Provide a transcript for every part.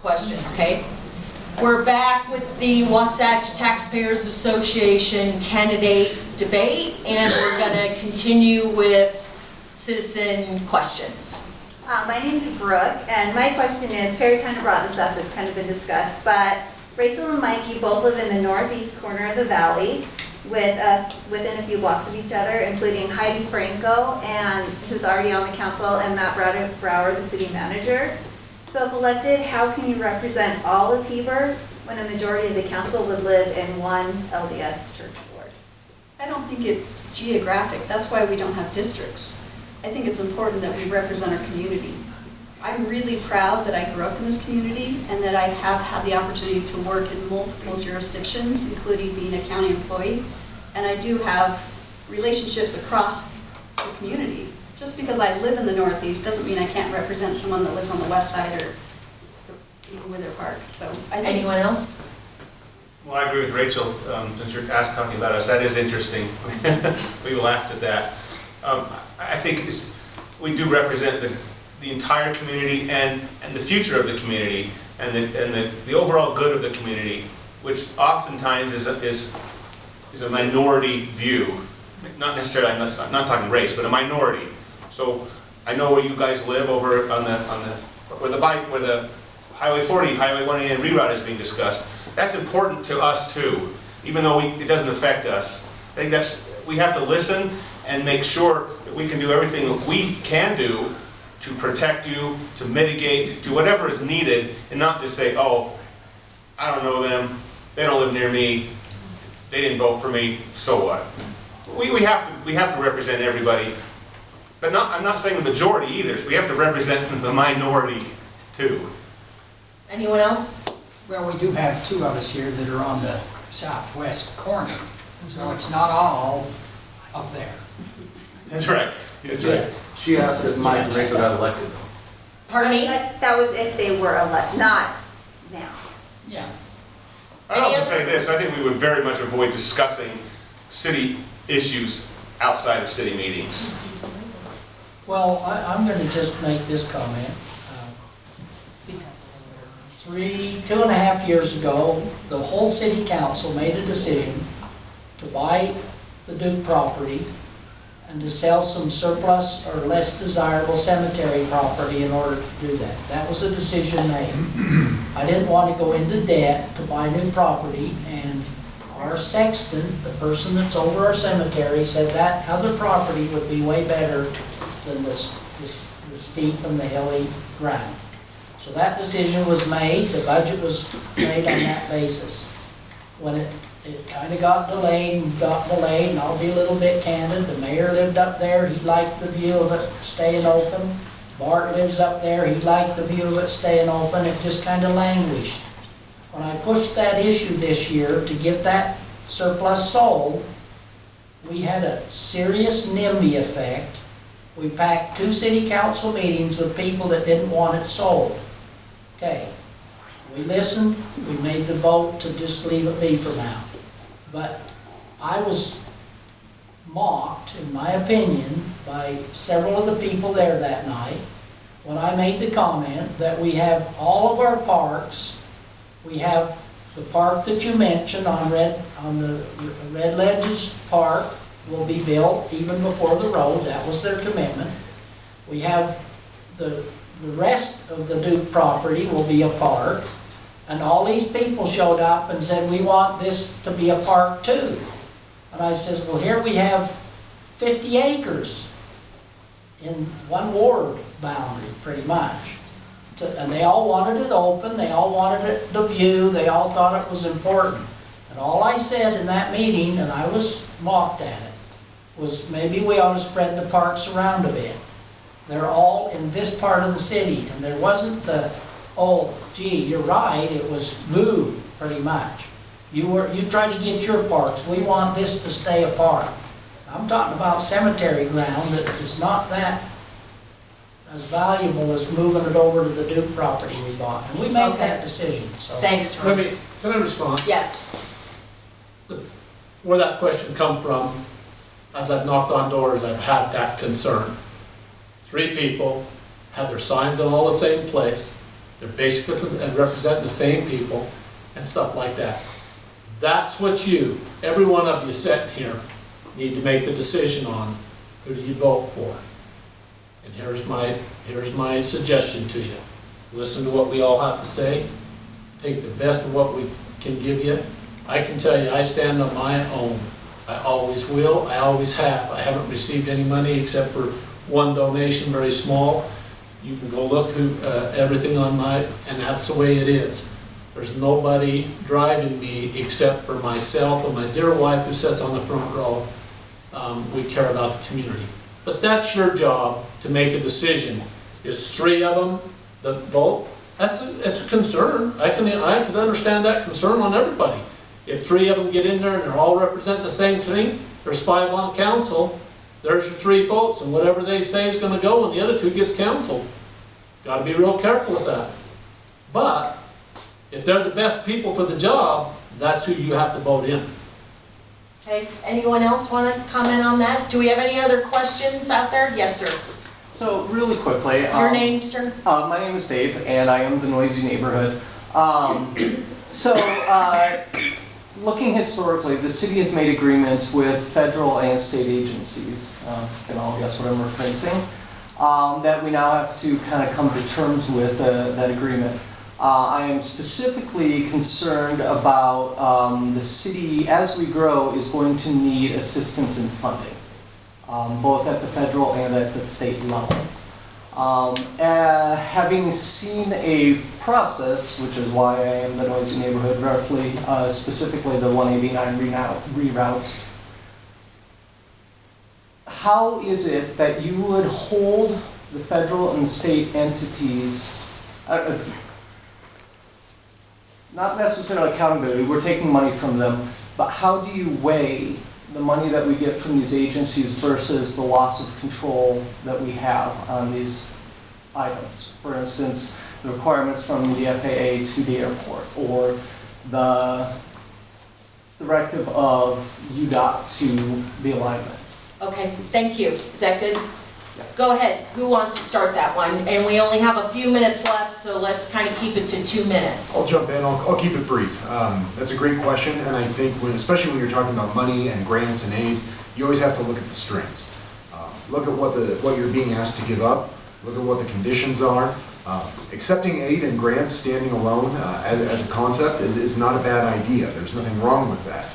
questions, okay? We're back with the Wasatch Taxpayers Association candidate debate, and we're going to continue with citizen questions. My name is Brooke, and my question is, Perry kind of brought this up, it's kind of been discussed, but Rachel and Mikey both live in the northeast corner of the valley within a few blocks of each other, including Heidi Franco, who's already on the council, and Matt Brower, the city manager. So if elected, how can you represent all of Heber when a majority of the council would live in one LDS church board? I don't think it's geographic. That's why we don't have districts. I think it's important that we represent our community. I'm really proud that I grew up in this community and that I have had the opportunity to work in multiple jurisdictions, including being a county employee. And I do have relationships across the community. Just because I live in the Northeast doesn't mean I can't represent someone that lives on the west side or even Wither Park. So I think. Anyone else? Well, I agree with Rachel. Since you're talking about us, that is interesting. We laughed at that. I think we do represent the entire community and the future of the community and the overall good of the community, which oftentimes is a minority view. Not necessarily, I'm not talking race, but a minority. So I know where you guys live over on where the Highway 40, Highway 180 reroute is being discussed. That's important to us too, even though it doesn't affect us. I think we have to listen and make sure that we can do everything that we can do to protect you, to mitigate, to whatever is needed, and not just say, oh, I don't know them, they don't live near me, they didn't vote for me, so what? We have to represent everybody, but I'm not saying the majority either. We have to represent the minority too. Anyone else? Well, we do have two of us here that are on the southwest corner, so it's not all up there. That's right. That's right. She asked if Mike and Rachel got elected. Pardon me? That was if they were elected, not now. Yeah. I'd also say this, I think we would very much avoid discussing city issues outside of city meetings. Well, I'm going to just make this comment. Speak up. 2.5 years ago, the whole city council made a decision to buy the Duke property and to sell some surplus or less desirable cemetery property in order to do that. That was a decision made. I didn't want to go into debt to buy new property, and our sexton, the person that's over our cemetery, said that other property would be way better than the steep and the hilly ground. So that decision was made, the budget was made on that basis. When it kind of got delayed, and I'll be a little bit candid, the mayor lived up there, he liked the view of it staying open. Bart lives up there, he liked the view of it staying open, it just kind of languished. When I pushed that issue this year to get that surplus sold, we had a serious NIMBY effect. We packed 2 city council meetings with people that didn't want it sold. Okay, we listened, we made the vote to just leave it be for now. But I was mocked, in my opinion, by several of the people there that night when I made the comment that we have all of our parks. We have the park that you mentioned on the Red Ledges Park will be built even before the road. That was their commitment. We have the rest of the Duke property will be a park, and all these people showed up and said, we want this to be a park too. And I says, well, here we have 50 acres in one ward boundary, pretty much. And they all wanted it open, they all wanted it, the view, they all thought it was important. And all I said in that meeting, and I was mocked at it, was maybe we ought to spread the parks around a bit. They're all in this part of the city, and there wasn't the, oh, gee, you're right, it was blue, pretty much. You try to get your parks, we want this to stay apart. I'm talking about cemetery ground that is not that as valuable as moving it over to the Duke property we bought. And we made that decision. So. Thanks, Can Ron. I respond? Yes. Where that question come from, as I've knocked on doors, I've had that concern. 3 people had their signs in all the same place, They're basically and representing the same people and stuff like that. That's what you, every one of you sitting here, need to make the decision on. Who do you vote for? And here's my suggestion to you. Listen to what we all have to say. Take the best of what we can give you. I can tell you, I stand on my own. I always will, I always have. I haven't received any money except for one donation, very small. You can go look everything on and that's the way it is. There's nobody driving me except for myself and my dear wife who sits on the front row. We care about the community. But that's your job to make a decision. Is 3 of them that vote? It's a concern. I can understand that concern on everybody. If 3 of them get in there and they're all representing the same thing, there's 5 on council, there's your 3 votes, and whatever they say is going to go, and the other 2 gets council. Got to be real careful with that. But if they're the best people for the job, that's who you have to vote in. Okay, anyone else want to comment on that? Do we have any other questions out there? Yes, sir. So really quickly. Your name, sir? My name is Dave, and I am the Noisy Neighborhood. Looking historically, the city has made agreements with federal and state agencies, you can all guess what I'm referencing, that we now have to kind of come to terms with that agreement. I am specifically concerned about the city, as we grow, is going to need assistance in funding, both at the federal and at the state level. Having seen a process, which is why I am the Noisy Neighborhood, roughly, specifically the 189 reroute, how is it that you would hold the federal and state entities, not necessarily accountability, we're taking money from them, but how do you weigh the money that we get from these agencies versus the loss of control that we have on these items? For instance, the requirements from the FAA to the airport, or the directive of UDOT to the alignment. Okay, thank you. Is that good? Yeah. Go ahead. Who wants to start that one? And we only have a few minutes left, so let's kind of keep it to 2 minutes. I'll jump in. I'll keep it brief. That's a great question, and I think, especially when you're talking about money and grants and aid, you always have to look at the strings. Look at what you're being asked to give up. Look at what the conditions are. Accepting aid and grants standing alone as a concept is not a bad idea. There's nothing wrong with that.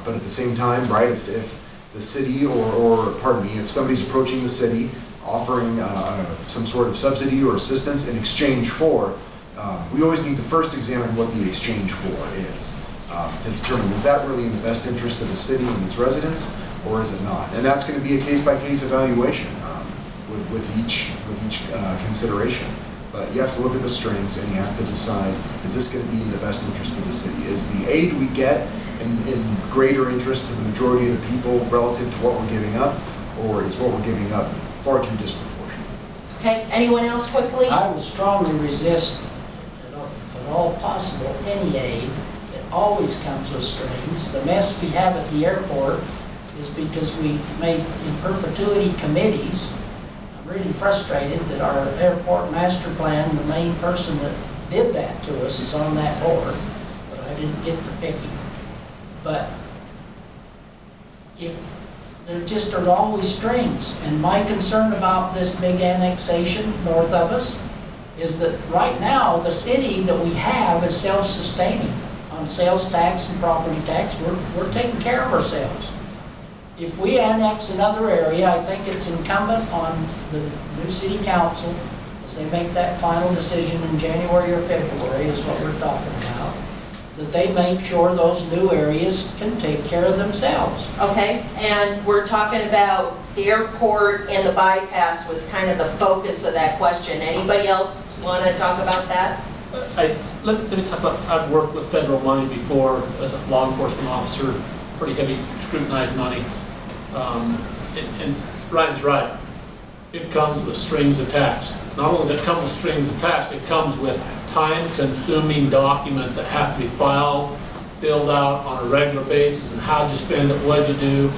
But at the same time, right, if the city if somebody's approaching the city offering some sort of subsidy or assistance in exchange for, we always need to first examine what the exchange for is to determine, is that really in the best interest of the city and its residents, or is it not? And that's going to be a case-by-case evaluation with each consideration. But you have to look at the strings and you have to decide, is this going to be in the best interest of the city? Is the aid we get in greater interest to the majority of the people relative to what we're giving up, or is what we're giving up far too disproportionate? Okay, anyone else quickly? I would strongly resist, if at all possible, any aid. It always comes with strings. The mess we have at the airport is because we make in perpetuity committees. I'm really frustrated that our airport master plan, the main person that did that to us, is on that board, but I didn't get to pick him. But if there just are always strings, and my concern about this big annexation north of us is that right now the city that we have is self-sustaining on sales tax and property tax. We're taking care of ourselves. If we annex another area, I think it's incumbent on the new city council, as they make that final decision in January or February, is what we're talking about, that they make sure those new areas can take care of themselves. Okay, and we're talking about the airport and the bypass was kind of the focus of that question. Anybody else want to talk about that? Let me talk about, I've worked with federal money before as a law enforcement officer, pretty heavy scrutinized money. And Ryan's right. It comes with strings attached. Not only does it come with strings attached, it comes with time-consuming documents that have to be filled out on a regular basis, and how'd you spend it, what'd you do.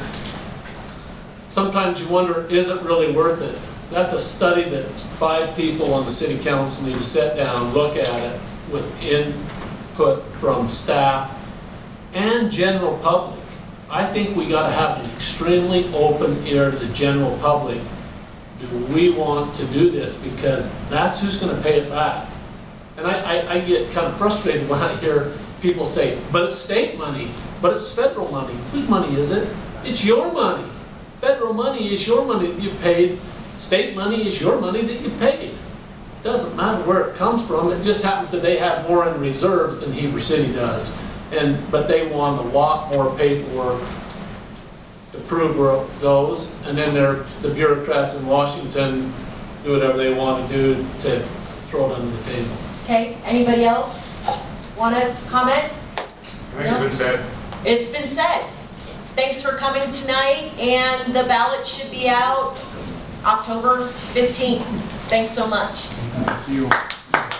Sometimes you wonder, is it really worth it? That's a study that 5 people on the city council need to sit down, look at it with input from staff and general public. I think we gotta have an extremely open ear to the general public. Do we want to do this? Because that's who's gonna pay it back. And I get kind of frustrated when I hear people say, but it's state money, but it's federal money. Whose money is it? It's your money. Federal money is your money that you paid. State money is your money that you paid. Doesn't matter where it comes from. It just happens that they have more in reserves than Heber City does. But they want a lot more paperwork to prove where it goes. And then the bureaucrats in Washington do whatever they want to do to throw it under the table. Okay, anybody else want to comment? I think it's been said. It's been said. Thanks for coming tonight, and the ballot should be out October 15th. Thanks so much. Thank you.